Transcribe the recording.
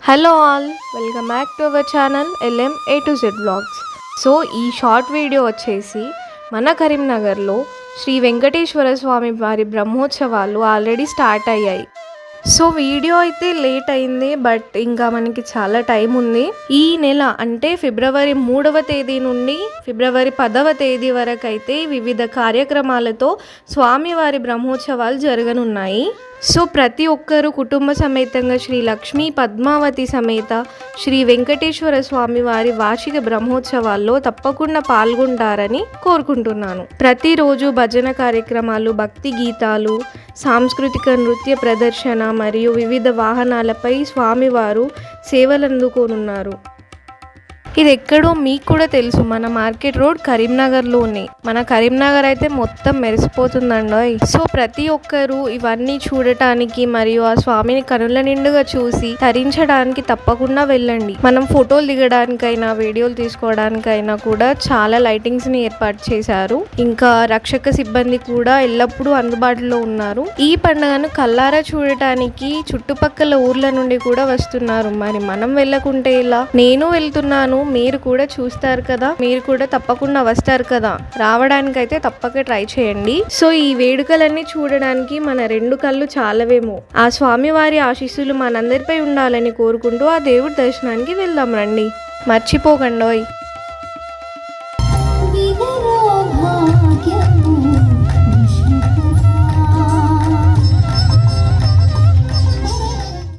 Hello all, welcome back to our channel LM A to Z vlogs. So ఈ short video వచ్చేసి మన కరీంనగర్లో శ్రీ వెంకటేశ్వర స్వామి వారి బ్రహ్మోత్సవాలు ఆల్రెడీ స్టార్ట్ అయ్యాయి. సో వీడియో అయితే లేట్ అయింది, బట్ ఇంకా మనకి చాలా టైం ఉంది. ఈ నెల అంటే ఫిబ్రవరి 3వ తేదీ నుండి ఫిబ్రవరి 10వ తేదీ వరకు అయితే వివిధ కార్యక్రమాలతో స్వామివారి బ్రహ్మోత్సవాలు జరగనున్నాయి. సో ప్రతి ఒక్కరూ కుటుంబ సమేతంగా శ్రీ లక్ష్మీ పద్మావతి సమేత శ్రీ వెంకటేశ్వర స్వామి వారి వార్షిక బ్రహ్మోత్సవాల్లో తప్పకుండా పాల్గొంటారని కోరుకుంటున్నాను. ప్రతిరోజు భజన కార్యక్రమాలు, భక్తి గీతాలు, సాంస్కృతిక నృత్య ప్రదర్శన మరియు వివిధ వాహనాలపై స్వామివారు సేవలందుకోనున్నారు. ఇది ఎక్కడో మీకు కూడా తెలుసు, మన మార్కెట్ రోడ్ కరీంనగర్లోనే. మన కరీంనగర్ అయితే మొత్తం మెరిసిపోతుందండి. సో ప్రతి ఒక్కరూ ఇవన్నీ చూడటానికి మరియు ఆ స్వామిని కనుల నిండుగా చూసి తరించడానికి తప్పకుండా వెళ్ళండి. మనం ఫోటోలు దిగడానికైనా వీడియోలు తీసుకోవడానికైనా కూడా చాలా లైటింగ్స్ని ఏర్పాటు చేశారు. ఇంకా రక్షక సిబ్బంది కూడా ఎల్లప్పుడూ అందుబాటులో ఉన్నారు. ఈ పండుగను కల్లారా చూడటానికి చుట్టుపక్కల ఊర్ల నుండి కూడా వస్తున్నారు. మరి మనం వెళ్ళకుంటే ఇలా? నేను వెళ్తున్నాను, మీరు కూడా చూస్తారు కదా, మీరు కూడా తప్పకుండా వస్తారు కదా. రావడానికైతే తప్పక ట్రై చేయండి. సో ఈ వేడుకలన్నీ చూడడానికి మన 2 కళ్ళు చాలవేమో. ఆ స్వామివారి ఆశీస్సులు మనందరిపై ఉండాలని కోరుకుంటూ ఆ దేవుడి దర్శనానికి వెళ్దాం రండి. మర్చిపోకండోయ్.